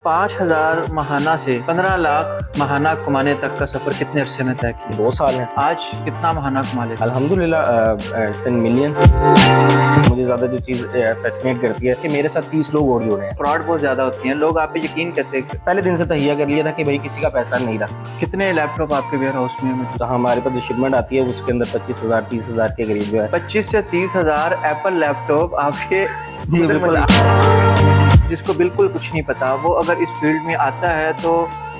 5,000 माहाना से 15 लाख माहाना कमाने तक का सफर कितने अरसे में तय किया? 2 साल है। आज कितना माहाना कमा लेते हैं? अल्हम्दुलिल्लाह इट्स इन मिलियन। मुझे ज़्यादा जो चीज़ फैसिनेट करती है कि मेरे साथ 30 लोग और जुड़े हैं। फ्रॉड बहुत ज्यादा होती हैं, लोग आप पे यकीन कैसे करते पहले दिन से तहिया कर लिया था कि भाई किसी का पैसा नहीं रहा। हैं? कितने लैपटॉप आपके वेयर हाउस में मौजूद? तो हमारे पास जो शिपमेंट आती है उसके अंदर 25,000 30,000 के करीब जो है। 25 से 30,000 एप्पल लैपटॉप आपके जी उधर बिल्कुल। मौजूद। जिसको बिल्कुल कुछ नहीं पता, वो अगर इस फील्ड में आता है तो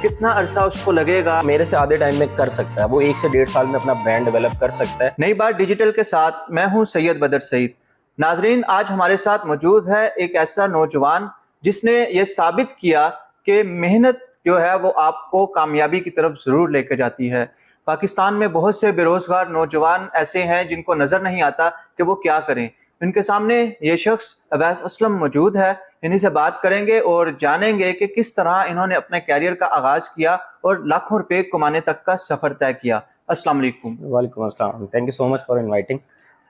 कितना अरसा उसको लगेगा? मेरे से आधे टाइम में कर सकता है वो, 1 से 1.5 साल में अपना ब्रांड डेवलप कर सकता है। नई बात डिजिटल के साथ मैं हूं सैयद बदर सईद। नाजरीन, आज हमारे साथ मौजूद है एक ऐसा नौजवान जिसने ये साबित किया कि मेहनत जो है वो आपको कामयाबी की तरफ जरूर लेकर जाती है। पाकिस्तान में बहुत से बेरोजगार नौजवान ऐसे हैं जिनको नजर नहीं आता कि वो क्या करें। इनके सामने ये शख्स अवैस असलम मौजूद है। इन्हीं से बात करेंगे और जानेंगे कि किस तरह इन्होंने अपने कैरियर का आगाज किया और लाखों रुपए कमाने तक का सफर तय किया। अस्सलाम वालेकुम। वालेकुम अस्सलाम, thank you so much for inviting.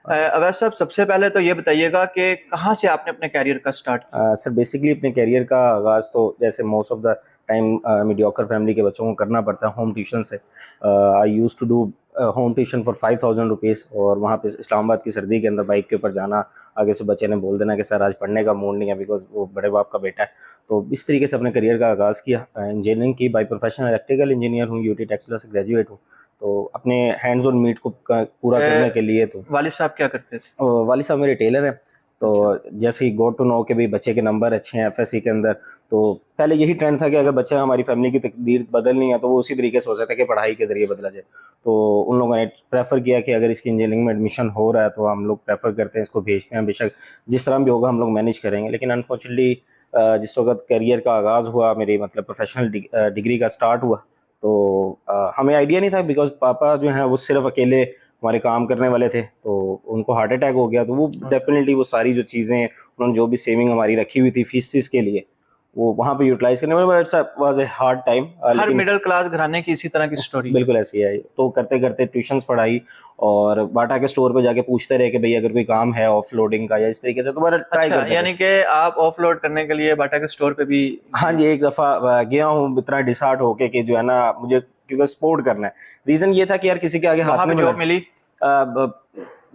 Awais साहब, सबसे पहले तो ये बताइएगा कि कहाँ से आपने अपने कैरियर का स्टार्ट किया? सर बेसिकली अपने करियर का आगाज़ तो जैसे most of the time mediocre family के बच्चों को करना पड़ता है होम ट्यूशन से। I use to do home tuition for 5,000 rupees, और वहाँ पे इस्लामाबाद की सर्दी के अंदर बाइक के ऊपर जाना, आगे से बच्चे ने बोल देना कि सर आज पढ़ने का मूड नहीं है बिकॉज वो बड़े बाप का बेटा है। तो इस तरीके से अपने करियर का आगाज़ किया। इंजीनियरिंग की, बाई प्रोफेशन इलेक्ट्रिकल इंजीनियर हूँ, यूटी टेक्सला से ग्रेजुएट हूँ। तो अपने हैंड्स ऑन मीट को पूरा करने के लिए तो वालिद साहब क्या करते थे? वालिद साहब मेरे टेलर हैं। तो जैसे ही गॉट टू नो के भी बच्चे के नंबर अच्छे हैं एफएससी के अंदर, तो पहले यही ट्रेंड था कि अगर बच्चा हमारी फैमिली की तकदीर बदलनी है तो वो उसी तरीके से हो सकता है कि पढ़ाई के जरिए बदला जाए। तो उन लोगों ने प्रेफर किया कि अगर इसकी इंजीनियरिंग में एडमिशन हो रहा है तो हम लोग प्रेफर करते हैं, इसको भेजते हैं, बेशक जिस तरह भी होगा हम लोग मैनेज करेंगे। लेकिन अनफॉर्चुनेटली जिस वक्त करियर का आगाज़ हुआ, मेरी मतलब प्रोफेशनल डिग्री का स्टार्ट हुआ, तो हमें आइडिया नहीं था बिकॉज पापा जो हैं वो सिर्फ अकेले हमारे काम करने वाले थे, तो उनको हार्ट अटैक हो गया। तो वो डेफिनेटली वो सारी जो चीज़ें उन्होंने जो भी सेविंग हमारी रखी हुई थी फीस के लिए, वो वहाँ पे यूटिलाइज करने में it's was a hard time. Her middle class घराने की इसी तरह की स्टोरी। बिल्कुल ऐसी है। तो करते करते ट्यूशंस पढ़ाई और बाटा के स्टोर पे जाके पूछते रहे कि भाई अगर कोई काम है ऑफ लोडिंग का या इस तरीके से, तो बड़ा ट्राई अच्छा, करते यानी कि आप ऑफलोड करने के लिए बाटा के स्टोर पे भी? हाँ जी, एक दफ़ा गया हूँ इतना डिसहार्ट होके कि जो है ना मुझे क्योंकि स्पोर्ट करना है। रीज़न ये था कि यार किसी के आगे हाथ वहां पे नहीं जॉब मिली?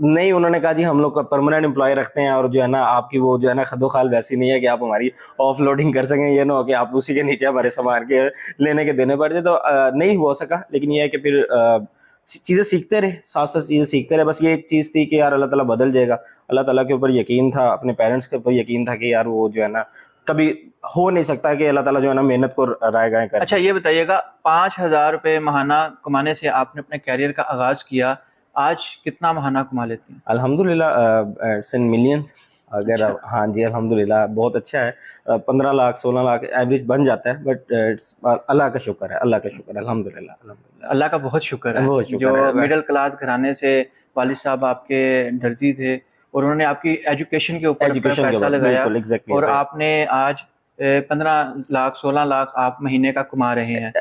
नहीं, उन्होंने कहा जी हम लोग परमानेंट एम्प्लॉय रखते हैं और जो है ना आपकी वो जो है ना खदोखाल वैसी नहीं है कि आप हमारी ऑफलोडिंग कर सकें। ये ना हो कि आप उसी के नीचे हमारे सामान के लेने के देने पड़ जाए। तो नहीं हो सका। लेकिन ये है कि फिर चीज़ें सीखते रहे, साथ साथ चीज़ें सीखते रहे। बस ये एक चीज़ थी कि यार अल्लाह ताला बदल जाएगा। अल्लाह ताला के ऊपर यकीन था, अपने पेरेंट्स के ऊपर यकीन था कि यार वो जो है ना कभी हो नहीं सकता कि अल्लाह ताला जो है ना मेहनत को राय गाय कर। अच्छा, ये बताइएगा, 5,000 रुपये माहाना कमाने से आपने अपने कैरियर का आगाज किया। आज कितना माहाना कमा लेते हैं? अल्हम्दुलिल्लाह इट्स इन मिलियंस। अगर अच्छा। हाँ जी, अल्हम्दुलिल्लाह बहुत अच्छा है। 15 लाख 16 लाख एवरेज बन जाता है, बट इट्स अल्लाह का शुक्र है, अल्लाह का शुक्र है, अल्हम्दुलिल्लाह अल्हम्दुलिल्लाह। अल्लाह का बहुत शुक्र है। बहुत जो शुक्र है। मिडिल क्लास घराने से वालिद साहब आपके दर्जी थे और उन्होंने आपकी एजुकेशन के ऊपर अपना एजुकेशन के पैसा बाद लगाया बिल्कुल एग्जैक्टली और ऐसे। आपने आज 15 लाख 16 लाख आप महीने का कमा रहे हैं।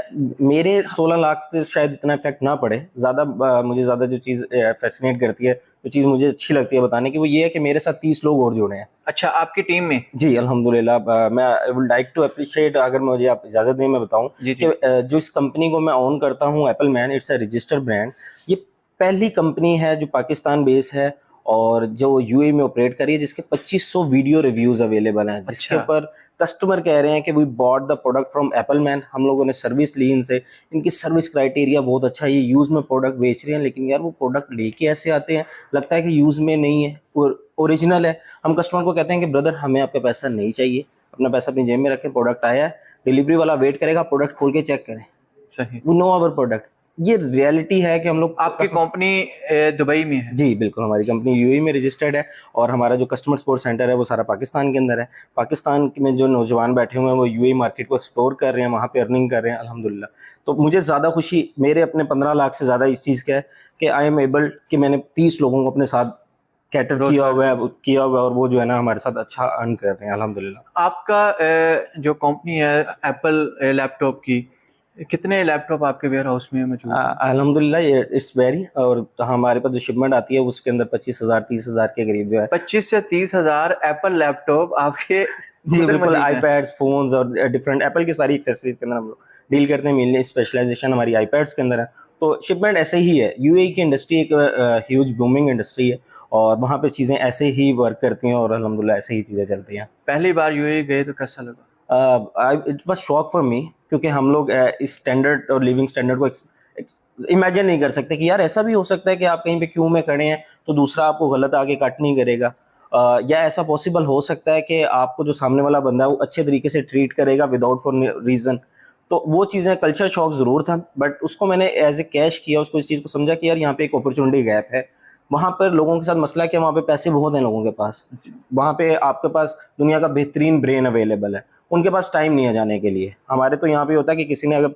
मेरे 16 लाख से शायद इतना इफेक्ट ना पड़े ज़्यादा। मुझे ज़्यादा जो चीज़ फैसिनेट करती है, जो चीज़ मुझे अच्छी लगती है बताने की, वो ये है कि मेरे साथ 30 लोग और जुड़े हैं। अच्छा, आपकी टीम में? जी अल्हम्दुलिल्लाह। मैं I would like to appreciate, अगर मुझे आप इजाज़त दें मैं बताऊं जी कि जी। जो इस कंपनी को मैं ओन करता हूं, Apple man, it's a registered brand. ये पहली कंपनी है जो पाकिस्तान बेस है और जो यूएई में ऑपरेट कर रही है, जिसके 2500 वीडियो रिव्यूज अवेलेबल हैं, जिसके अच्छा। ऊपर कस्टमर कह रहे हैं कि we bought the product from Apple man. हम लोगों ने सर्विस ली इनसे, इनकी सर्विस क्राइटेरिया बहुत अच्छा है। ये यूज़ में प्रोडक्ट बेच रहे हैं, लेकिन यार वो प्रोडक्ट लेके ऐसे आते हैं, लगता है कि यूज़ में नहीं है, ओरिजिनल है। हम कस्टमर को कहते हैं कि ब्रदर हमें आपका पैसा नहीं चाहिए, अपना पैसा अपनी जेब में रखें, प्रोडक्ट आया है, डिलीवरी वाला वेट करेगा, प्रोडक्ट खोल के चेक करें, सही। वो नो आवर प्रोडक्ट। ये रियलिटी है कि हम लोग आपकी कंपनी दुबई में है? जी बिल्कुल, हमारी कंपनी यूएई में रजिस्टर्ड है और हमारा जो कस्टमर सपोर्ट सेंटर है वो सारा पाकिस्तान के अंदर है। पाकिस्तान में जो नौजवान बैठे हुए हैं वो यूएई मार्केट को एक्सप्लोर कर रहे हैं, वहाँ पे अर्निंग कर रहे हैं अल्हम्दुलिल्लाह। तो मुझे ज़्यादा खुशी मेरे अपने 15 लाख से ज़्यादा इस चीज़ का है कि आई एम एबल कि मैंने 30 लोगों को अपने साथ कैटर किया हुआ है और वो जो है ना हमारे साथ अच्छा अर्न कर रहे हैं अल्हम्दुलिल्लाह। आपका जो कंपनी है एप्पल लैपटॉप की, कितने लैपटॉप आपके वेयर हाउस में मौजूद हैं? अल्हम्दुलिल्लाह इट्स वेरी, और हमारे पास जो शिपमेंट आती है उसके अंदर 25,000 30,000 के करीब जो है। 25 से 30,000 एप्पल लैपटॉप आपके जी कुदर बिल्कुल, मजीद है। आईपैड्स, फोन्स और डिफरेंट एप्पल की सारी एक्सेसरीज के अंदर हम लोग डील करते हैं। मेनली स्पेशलाइजेशन हमारी आईपैड्स के अंदर है। तो शिपमेंट ऐसे ही है। यूएई की इंडस्ट्री एक ह्यूज बूमिंग इंडस्ट्री है और वहाँ पे चीज़ें ऐसे ही वर्क करती हैं और अल्हम्दुलिल्लाह ऐसे ही चीज़ें चलती हैं। पहली बार यूएई गए तो कैसा लगा? It was shock for me, क्योंकि हम लोग इस स्टैंडर्ड और लिविंग स्टैंडर्ड को इमेजिन नहीं कर सकते कि यार ऐसा भी हो सकता है कि आप कहीं पे क्यू में खड़े हैं तो दूसरा आपको गलत आगे कट नहीं करेगा, या ऐसा पॉसिबल हो सकता है कि आपको जो सामने वाला बंदा है वो अच्छे तरीके से ट्रीट करेगा विदाउट फॉर रीजन। तो वो चीज़ें कल्चर शॉक ज़रूर था, बट उसको मैंने एज ए कैश किया, उसको इस चीज़ को समझा कि यार यहाँ पे एक अपॉर्चुनिटी गैप है। वहाँ पर लोगों के साथ मसला है कि वहाँ पे पैसे बहुत हैं लोगों के पास, वहाँ पे आपके पास दुनिया का बेहतरीन ब्रेन अवेलेबल है, उनके पास टाइम नहीं है जाने के लिए। हमारे तो यहाँ पे होता है कि किसी ने अगर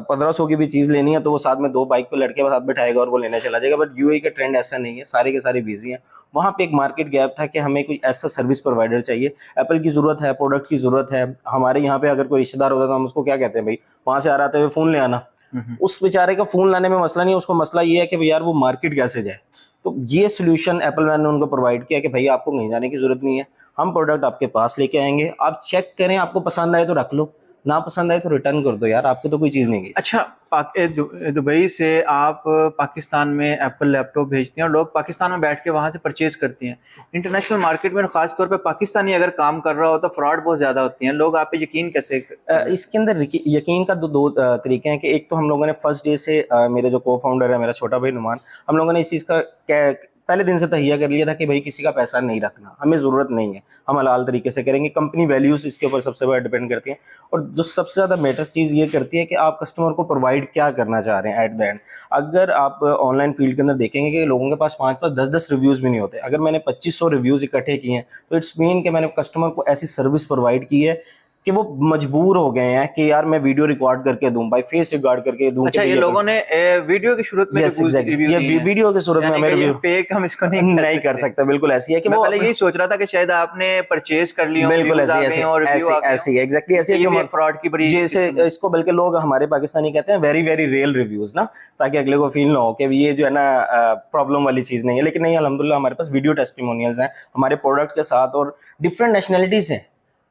1500 की भी चीज़ लेनी है तो वो साथ में 2 बाइक पे लड़के साथ बैठाएगा और वो लेने चला जाएगा। बट यूएई का ट्रेंड ऐसा नहीं है, सारे के सारे बिजी हैं। वहाँ पे एक मार्केट गैप था कि हमें कोई ऐसा सर्विस प्रोवाइडर चाहिए। एप्पल की ज़रूरत है, प्रोडक्ट की ज़रूरत है। हमारे यहाँ पे अगर कोई रिश्तेदार होता है तो हम उसको क्या कहते हैं, भाई वहाँ से आ रहा था फ़ोन ले आना। उस बेचारे का फ़ोन लाने में मसला नहीं है, उसको मसला ये है कि भाई यार वो मार्केट कैसे जाए। तो ये सोल्यूशन एप्पल मैन ने उनको प्रोवाइड किया कि भाई आपको कहीं जाने की ज़रूरत नहीं है, हम प्रोडक्ट आपके पास लेके आएंगे, आप चेक करें, आपको पसंद आए तो रख लो, ना पसंद आए तो रिटर्न कर दो, यार आपको तो कोई चीज़ नहीं गई। अच्छा, दुबई से आप पाकिस्तान में एप्पल लैपटॉप भेजते हैं और लोग पाकिस्तान में बैठ के वहाँ से परचेज करते हैं। इंटरनेशनल मार्केट में खास तौर पे पाकिस्तानी अगर काम कर रहा हो तो फ्रॉड बहुत ज़्यादा होती हैं। लोग आप पे यकीन कैसे इसके अंदर यकीन का दो तरीके हैं कि एक तो हम लोगों ने फर्स्ट डे से मेरे जो को फाउंडर है, मेरा छोटा भाई नुमान, हम लोगों ने इस चीज़ का पहले दिन से तहिया कर लिया था कि भाई किसी का पैसा नहीं रखना, हमें ज़रूरत नहीं है, हम हलाल तरीके से करेंगे। कंपनी वैल्यूज़ इसके ऊपर सबसे बड़ा डिपेंड करती हैं, और जो सबसे ज़्यादा मैटर चीज़ ये करती है कि आप कस्टमर को प्रोवाइड क्या करना चाह रहे हैं एट द एंड। अगर आप ऑनलाइन फील्ड के अंदर देखेंगे कि लोगों के पास 5-5, 10-10 रिव्यूज़ भी नहीं होते, अगर मैंने 2500 रिव्यूज़ इकट्ठे किए हैं तो इट्स मीन कि मैंने कस्टमर को ऐसी सर्विस प्रोवाइड की है कि वो मजबूर हो गए हैं कि यार मैं वीडियो रिकॉर्ड करके दूं, भाई फेस रिकॉर्ड करके दूं। अच्छा, ये लोगों ने वीडियो की सूरत में यस एग्जैक्टली, रिव्यू ये दिए हैं, वीडियो की सूरत में यानी हमें कि ये रिव्यू फेक हम इसको नहीं कर सकते। बिल्कुल ऐसी है कि मैं वो पहले यही सोच रहा था कि शायद आपने परचेज कर लिया, बिल्कुल ऐसी ऐसी एग्जैक्टली ऐसी ये भी एक फ्रॉड की बड़ी जैसे इसको बल्कि लोग हमारे पाकिस्तानी कहते हैं वेरी वेरी रियल रिव्यूज ना, ताकि अगले को फील ना हो कि ये जो है ना प्रॉब्लम वाली चीज नहीं है। लेकिन नहीं, अल्हम्दुलिल्लाह हमारे पास वीडियो टेस्टिमोनियल्स हैं हमारे प्रोडक्ट के साथ, और डिफरेंट नेशनलिटीज हैं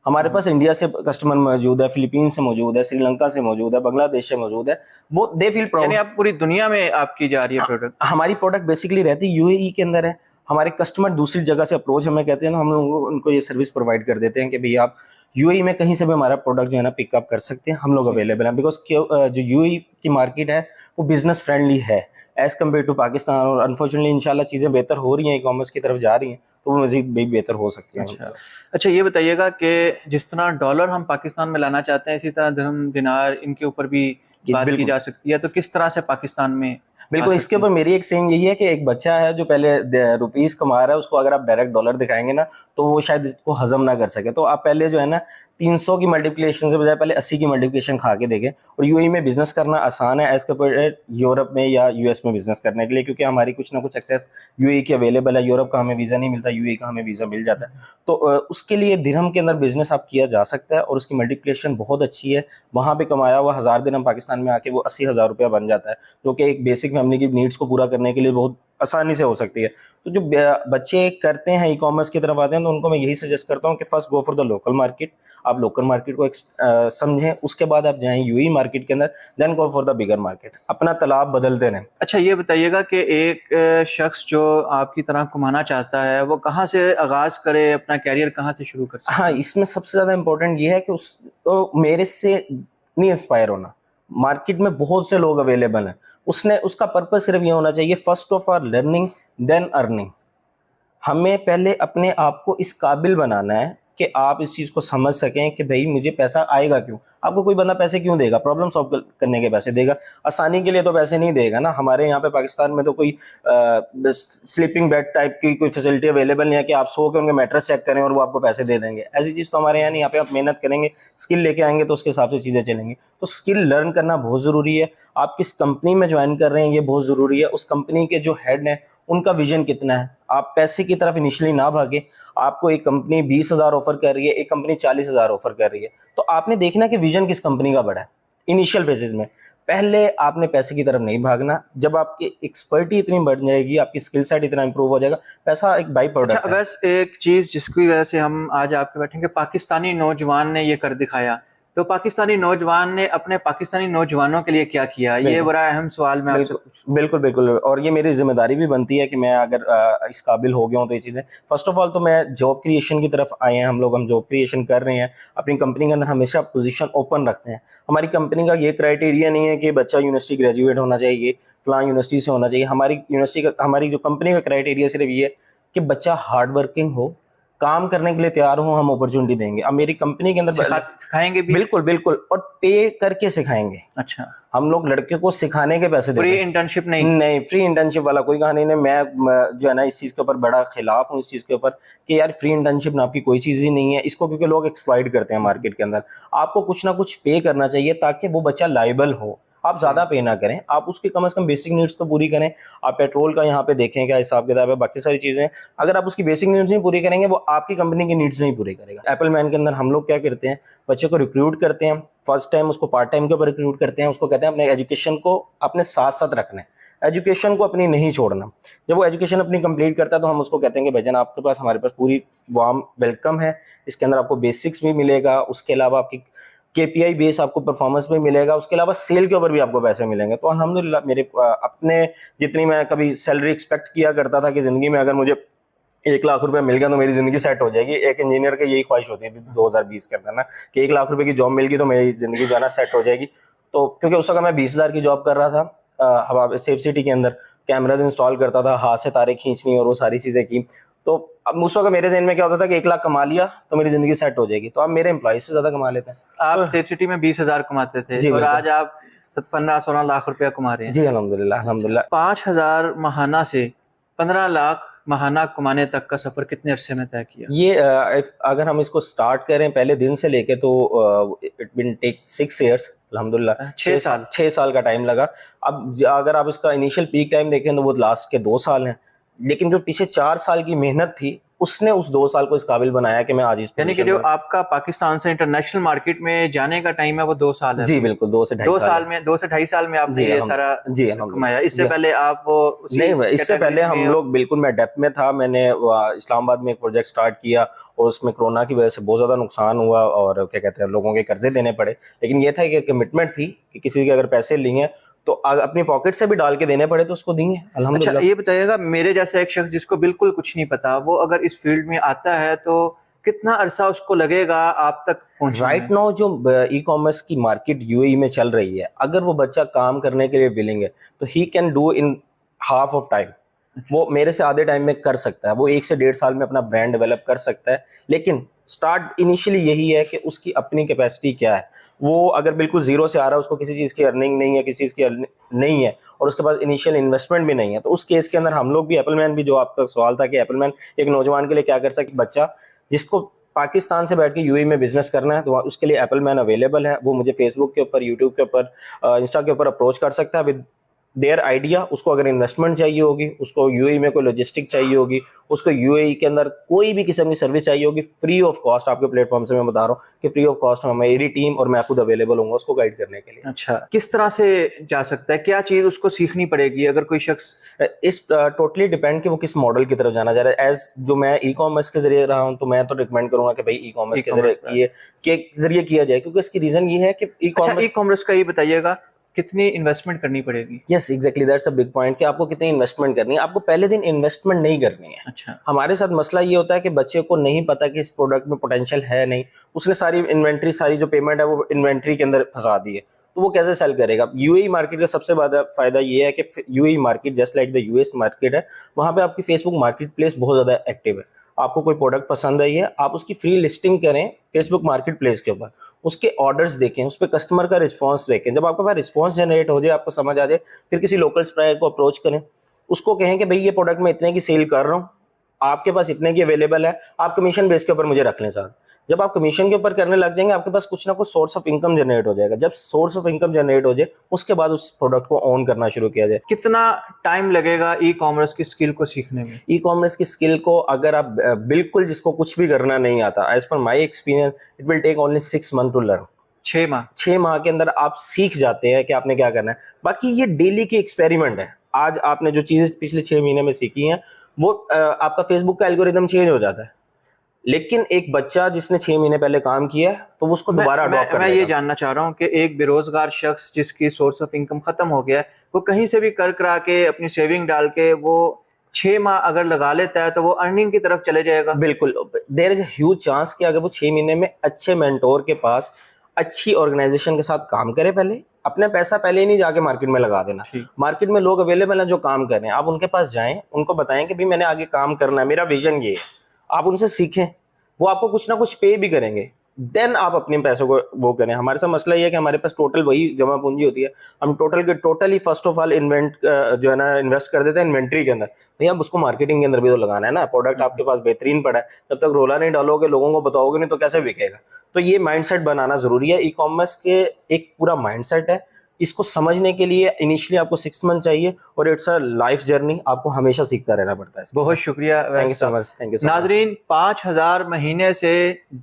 हमारे पास। इंडिया से कस्टमर मौजूद है, फिलीपीन से मौजूद है, श्रीलंका से मौजूद है, बांग्लादेश से मौजूद है। वो दे फील प्राउड, यानी आप पूरी दुनिया में आपकी जा रही है प्रोडक्ट। हमारी प्रोडक्ट बेसिकली रहती है यूएई के अंदर है। हमारे कस्टमर दूसरी जगह से अप्रोच हमें कहते हैं, हम लोग उनको ये सर्विस प्रोवाइड कर देते हैं कि भाई आप यूएई में कहीं से भी हमारा प्रोडक्ट जो है ना पिकअप कर सकते हैं, हम लोग अवेलेबल हैं। बिकॉज जो यूएई की मार्केट है वो बिजनेस फ्रेंडली है एज कम्पेयर टू पाकिस्तान, और अनफॉर्चुनेटली इंशाल्लाह चीज़ें बेहतर हो रही हैं, ई कॉमर्स की तरफ जा रही हैं, तो वो मजीद भी बेहतर हो सकती हैं। अच्छा, ये बताइएगा कि जिस तरह डॉलर हम पाकिस्तान में लाना चाहते हैं, इसी तरह दिरहम, दिनार, इनके ऊपर भी बात की जा सकती है, तो किस तरह से पाकिस्तान में बिल्कुल इसके ऊपर मेरी एक सेम यही है कि एक बच्चा है जो पहले रुपीस कमा रहा है, उसको अगर आप डायरेक्ट डॉलर दिखाएंगे ना तो वो शायद इसको हजम ना कर सके। तो आप पहले जो है ना 300 की मल्टीप्लिकेशन से बजाय पहले 80 की मल्टीप्लिकेशन खा के देखें। और यूएई में बिजनेस करना आसान है एज कम्पेयर यूरोप में या यूएस में बिजनेस करने के लिए, क्योंकि हमारी कुछ ना कुछ एक्सेस यूएई की अवेलेबल है। यूरोप का हमें वीज़ा नहीं मिलता, यूएई का हमें वीज़ा मिल जाता है। तो उसके लिए दिरहम के अंदर बिजनेस आप किया जा सकता है और उसकी मल्टीप्लिकेशन बहुत अच्छी है। वहाँ पे कमाया हुआ 1000 दिरहम पाकिस्तान में आके वो 80,000 रुपया बन जाता है, जो कि एक बेसिक फैमिली की नीड्स को पूरा करने के लिए बहुत आसानी से हो सकती है। तो जो बच्चे करते हैं ई कॉमर्स की तरफ आते हैं, तो उनको मैं यही सजेस्ट करता हूँ कि first go for the local market. आप लोकल मार्केट को समझें, उसके बाद आप जाएं यूएई मार्केट के अंदर, then go for the bigger market. अपना तालाब बदलते रहें। अच्छा, ये बताइएगा कि एक शख्स जो आपकी तरह कमाना चाहता है वो कहाँ से आगाज करे, अपना कैरियर कहाँ से शुरू कर सकता है? हाँ, इसमें सबसे ज्यादा इंपॉर्टेंट ये है कि तो मेरे से नहीं इंस्पायर होना। मार्केट में बहुत से लोग अवेलेबल हैं, उसका पर्पस सिर्फ ये होना चाहिए first of all learning then earning. हमें पहले अपने आप को इस काबिल बनाना है कि आप इस चीज़ को समझ सकें कि भाई मुझे पैसा आएगा क्यों। आपको कोई बंदा पैसे क्यों देगा? प्रॉब्लम सॉल्व करने के पैसे देगा, आसानी के लिए तो पैसे नहीं देगा ना। हमारे यहाँ पे पाकिस्तान में तो कोई स्लीपिंग बेड टाइप की कोई फैसिलिटी अवेलेबल नहीं है कि आप सो के उनके मैट्रेस चेक करें और वो आपको पैसे दे देंगे। ऐसी चीज़ तो हमारे यहाँ नहीं। यहाँ पे आप मेहनत करेंगे, स्किल लेके आएंगे तो उसके हिसाब से चीज़ें चलेंगी। तो स्किल लर्न करना बहुत ज़रूरी है। आप किस कंपनी में ज्वाइन कर रहे हैं ये बहुत ज़रूरी है। उस कंपनी के जो हेड हैं उनका विजन कितना है। आप पैसे की तरफ इनिशियली ना भागे। आपको एक कंपनी 20,000 ऑफर कर रही है, एक कंपनी 40,000 ऑफर कर रही है, तो आपने देखना कि विजन किस कंपनी का बड़ा है इनिशियल फेजेस में। पहले आपने पैसे की तरफ नहीं भागना। जब आपकी एक्सपर्टी इतनी बढ़ जाएगी, आपकी स्किल सेट इतना इंप्रूव हो जाएगा, पैसा एक बाई प्रोडक्ट अच्छा, है। वैसे एक चीज जिसकी वजह से हम आज आपके बैठेंगे, पाकिस्तानी नौजवान ने ये कर दिखाया, तो पाकिस्तानी नौजवान ने अपने पाकिस्तानी नौजवानों के लिए क्या किया, ये बिल्कुल बड़ा अहम सवाल मैं आपसे बिल्कुल बिल्कुल बिल्कुल। और ये मेरी जिम्मेदारी भी बनती है कि मैं अगर इस काबिल हो गया हूँ तो ये चीज़ें, फर्स्ट ऑफ ऑल तो मैं जॉब क्रिएशन की तरफ आए हैं हम जॉब क्रिएशन कर रहे हैं। अपनी कंपनी के अंदर हमेशा पोजीशन ओपन रखते हैं। हमारी कंपनी का ये क्राइटेरिया नहीं है कि बच्चा यूनिवर्सिटी ग्रेजुएट होना चाहिए, फलां यूनिवर्सिटी से होना चाहिए। हमारी यूनिवर्सिटी का, हमारी जो कंपनी का क्राइटेरिया सिर्फ ये है कि बच्चा हार्ड वर्किंग हो, काम करने के लिए तैयार हो, हम अपॉर्चुनिटी देंगे। अब मेरी कंपनी के अंदर सिखाएंगे भी? बिल्कुल बिल्कुल, और पे करके सिखाएंगे। अच्छा, हम लोग लड़के को सिखाने के पैसे फ्री देते हैं। इंटर्नशिप नहीं? नहीं, फ्री इंटर्नशिप वाला कोई कहानी नहीं। मैं जो है ना इस चीज के ऊपर बड़ा खिलाफ हूँ, इस चीज के ऊपर कि यार फ्री इंटर्नशिप ना आपकी कोई चीज ही नहीं है इसको, क्योंकि लोग एक्सप्लॉइट करते हैं मार्केट के अंदर। आपको कुछ ना कुछ पे करना चाहिए ताकि वो बच्चा लायबल हो। आप ज्यादा पे ना करें, आप उसकी कम से कम बेसिक नीड्स तो पूरी करें। आप पेट्रोल का यहाँ पे देखें क्या हिसाब किताब है, बाकी सारी चीजें अगर आप उसकी बेसिक नीड्स नहीं पूरी करेंगे, वो आपकी कंपनी की नीड्स नहीं पूरी करेगा। एप्पल मैन के अंदर हम लोग क्या करते हैं, बच्चे को रिक्रूट करते हैं, फर्स्ट टाइम उसको पार्ट टाइम के ऊपर रिक्रूट करते हैं। उसको कहते हैं अपने एजुकेशन को अपने साथ साथ रखना है, एजुकेशन को अपनी नहीं छोड़ना। जब वो एजुकेशन अपनी कंप्लीट करता है तो हम उसको कहते हैं कि भाईजान आपके पास, हमारे पास पूरी वार्म वेलकम है। इसके अंदर आपको बेसिक्स भी मिलेगा, उसके अलावा आपकी केपीआई बेस आपको परफॉर्मेंस भी मिलेगा, उसके अलावा सेल के ऊपर भी आपको पैसे मिलेंगे। तो अल्हम्दुलिल्लाह मेरे अपने जितनी मैं कभी सैलरी एक्सपेक्ट किया करता था कि जिंदगी में अगर मुझे 1 लाख रुपए मिल गया तो मेरी जिंदगी सेट हो जाएगी। एक इंजीनियर की यही ख्वाहिश होती थी 2020 के अंदर ना, कि 1 लाख रुपए की जॉब मिल गई तो मेरी जिंदगी जो है ना सेट हो जाएगी। तो क्योंकि उस वक्त मैं 20,000 की जॉब कर रहा था हवा सेफ सिटी के अंदर, कैमराज इंस्टॉल करता था, हाथ से तारे खींचनी और वो सारी चीजें की। तो अब उस वक्त मेरे जहन में क्या होता था कि 1 लाख कमा लिया तो मेरी जिंदगी सेट हो जाएगी। तो अब मेरे एम्प्लॉय से ज्यादा कमा लेते हैं। आप सेफ सिटी में 20,000 कमाते थे जी, और बिल्कुल। आज आप 15-16 लाख रुपया कमा रहे हैं। जी अल्हम्दुलिल्लाह अल्हम्दुलिल्लाह। 5,000 महाना से 15 लाख महाना कमाने तक का सफर कितने अरसे में तय किया? ये अगर हम इसको स्टार्ट करें पहले दिन से लेके तो इट विल टेक 6 इयर्स अल्हम्दुलिल्लाह। 6 साल का टाइम लगा। अब अगर आप इसका इनिशियल पीक टाइम देखें तो वो लास्ट के 2 साल हैं, लेकिन जो पीछे 4 साल की मेहनत थी उसने उस 2 साल को इस काबिल बनाया कि मैं आज इस यानी कि जो आपका पाकिस्तान से इंटरनेशनल मार्केट में जाने का टाइम है वो 2 साल है? जी बिल्कुल, 2 से 2.5 साल में 2 से 2.5 साल में आपने ये सारा जी कमाया। इससे पहले आप वो नहीं, इससे पहले हम लोग बिल्कुल, मैं डेप्थ में था। मैंने इस्लामाबाद में एक प्रोजेक्ट स्टार्ट किया और उसमें कोरोना की वजह से बहुत ज्यादा नुकसान हुआ और क्या कहते हैं लोगों के कर्जे देने पड़े। लेकिन ये था कि कमिटमेंट थी कि किसी के अगर पैसे लिए तो अपनी पॉकेट से भी डाल के देने पड़े तो उसको देंगे अल्हम्दुलिल्लाह। अच्छा, ये बताइएगा, मेरे जैसा एक शख्स जिसको बिल्कुल कुछ नहीं पता, वो अगर इस फील्ड में आता है तो कितना अरसा उसको लगेगा आप तक पहुंचने में? राइट नाउ जो ई कॉमर्स की मार्केट यूएई में चल रही है, अगर वो बच्चा काम करने के लिए विलिंग है तो he can do in half of time. वो मेरे से आधे टाइम में कर सकता है, वो 1 से 1.5 साल में अपना ब्रांड डेवलप कर सकता है। लेकिन स्टार्ट इनिशियली यही है कि उसकी अपनी कैपेसिटी क्या है। वो अगर बिल्कुल जीरो से आ रहा है, उसको किसी चीज़ की अर्निंग नहीं है, किसी चीज़ की नहीं है और उसके पास इनिशियल इन्वेस्टमेंट भी नहीं है, तो उस केस के अंदर हम लोग भी, एप्पलमैन भी, जो आपका सवाल था कि एप्पलमैन एक नौजवान के लिए क्या कर सकते, बच्चा जिसको पाकिस्तान से बैठ के यूएई में बिजनेस करना है तो उसके लिए एप्पलमैन अवेलेबल है। वो मुझे फेसबुक के ऊपर, यूट्यूब के ऊपर, इंस्टा के ऊपर अप्रोच कर सकता है विद देयर आइडिया। उसको अगर इन्वेस्टमेंट चाहिए होगी, उसको यूएई में कोई लॉजिस्टिक चाहिए होगी, उसको यूएई के अंदर कोई भी किस्म की सर्विस चाहिए होगी, फ्री ऑफ कॉस्ट आपके प्लेटफॉर्म से मैं बता रहा हूँ कि फ्री ऑफ कॉस्ट मेरी टीम और मैं खुद अवेलेबल होऊंगा उसको गाइड करने के लिए। अच्छा, किस तरह से जा सकता है, क्या चीज उसको सीखनी पड़ेगी अगर कोई शख्स? इस टोटली डिपेंड कि वो किस मॉडल की तरफ जाना चाह रहा है। एज जो मैं ई कॉमर्स के जरिए रहा हूँ तो मैं तो रिकमेंड करूंगा कि भाई ई कॉमर्स के जरिए किया जाए, क्योंकि इसकी रीजन ये है कि ई कॉमर्स का ये बताइएगा कितनी इन्वेस्टमेंट करनी पड़ेगी? Yes exactly, that's a big point कि आपको कितनी इन्वेस्टमेंट करनी है। आपको पहले दिन इन्वेस्टमेंट नहीं करनी है। अच्छा, हमारे साथ मसला ये होता है कि बच्चे को नहीं पता कि इस प्रोडक्ट में पोटेंशियल है नहीं, उसने सारी इन्वेंट्री, सारी जो पेमेंट है वो इन्वेंट्री के अंदर फंसा दी है, तो वो कैसे सेल करेगा। यूएई मार्केट का सबसे बड़ा फायदा ये है कि UAE market just like the US market है, वहां पे आपकी फेसबुक मार्केट प्लेस बहुत ज्यादा एक्टिव है। आपको कोई प्रोडक्ट पसंद आई है, आप उसकी फ्री लिस्टिंग करें फेसबुक मार्केट प्लेस के ऊपर, उसके ऑर्डर्स देखें, उस पर कस्टमर का रिस्पॉन्स देखें। जब आपके पास रिस्पॉन्स जनरेट हो जाए, आपको समझ आ जाए, फिर किसी लोकल सप्लायर को अप्रोच करें, उसको कहें कि भाई ये प्रोडक्ट मैं इतने की सेल कर रहा हूँ, आपके पास इतने की अवेलेबल है, आप कमीशन बेस के ऊपर मुझे रख लें साथ। जब आप कमीशन के ऊपर करने लग जाएंगे, आपके पास कुछ ना कुछ सोर्स ऑफ इनकम जनरेट हो जाएगा। जब सोर्स ऑफ इनकम जनरेट हो जाए, उसके बाद उस प्रोडक्ट को ऑन करना शुरू किया जाए। कितना टाइम लगेगा ई कॉमर्स की स्किल को सीखने में? ई कॉमर्स की स्किल को अगर आप बिल्कुल जिसको कुछ भी करना नहीं आता, as per my experience, it will take only 6 month to learn. 6 माह 6 माह के अंदर आप सीख जाते हैं कि आपने क्या करना है। बाकी ये डेली के एक्सपेरिमेंट है। आज आपने जो चीजें पिछले 6 महीने में सीखी हैं वो आपका फेसबुक का एल्गोरिदम चेंज हो जाता है, लेकिन एक बच्चा जिसने 6 महीने पहले काम किया है तो वो उसको दोबारा अडॉप्ट कर मैं ये लेगा। जानना चाह रहा हूँ कि एक बेरोजगार शख्स जिसकी सोर्स ऑफ इनकम खत्म हो गया है, वो कहीं से भी कर करा के अपनी सेविंग डाल के वो 6 माह अगर लगा लेता है तो वो अर्निंग की तरफ चले जाएगा। बिल्कुल, there is a huge chance कि अगर वो 6 महीने में अच्छे मेंटोर के पास अच्छी ऑर्गेनाइजेशन के साथ काम करे, पहले अपना पैसा पहले ही नहीं जाके मार्केट में लगा देना। ठीक। मार्केट में लोग अवेलेबल हैं जो काम कर रहे हैं, आप उनके पास जाएं, उनको बताएं कि भाई मैंने आगे काम करना है, मेरा विजन ये है, आप उनसे सीखें, वो आपको कुछ ना कुछ पे भी करेंगे, देन आप अपने पैसों को वो करें। हमारे साथ मसला ये है कि हमारे पास टोटल वही जमा पूंजी होती है, हम टोटली फर्स्ट ऑफ ऑल जो है ना इन्वेस्ट कर देते हैं इन्वेंट्री के अंदर। भैया अब उसको मार्केटिंग के अंदर भी तो लगाना है ना, प्रोडक्ट आपके पास बेहतरीन पड़ा है, जब तक रोला नहीं डालोगे, लोगों को बताओगे नहीं तो कैसे बिकेगा। तो ये माइंडसेट बनाना जरूरी है। ई कॉमर्स के एक पूरा माइंडसेट है, इसको समझने के लिए इनिशियली आपको 6 मंथ चाहिए और इट्स अ लाइफ जर्नी, आपको हमेशा सीखता रहना पड़ता है। बहुत शुक्रिया। Thank you so much. Thank you so much. नाजरीन, 5,000 महीने से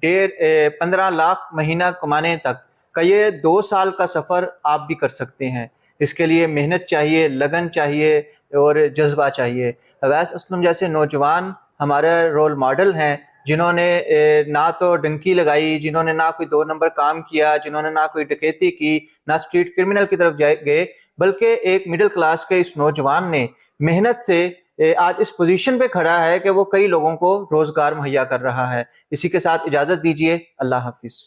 15 लाख महीना कमाने तक का ये 2 साल का सफ़र आप भी कर सकते हैं। इसके लिए मेहनत चाहिए, लगन चाहिए और जज्बा चाहिए। अवैस असलम जैसे नौजवान हमारे रोल मॉडल हैं, जिन्होंने ना तो डंकी लगाई, जिन्होंने ना कोई 2 नंबर काम किया, जिन्होंने ना कोई डकैती की, ना स्ट्रीट क्रिमिनल की तरफ गए, बल्कि एक मिडिल क्लास के इस नौजवान ने मेहनत से आज इस पोजीशन पे खड़ा है कि वो कई लोगों को रोजगार मुहैया कर रहा है। इसी के साथ इजाजत दीजिए। अल्लाह हाफिज।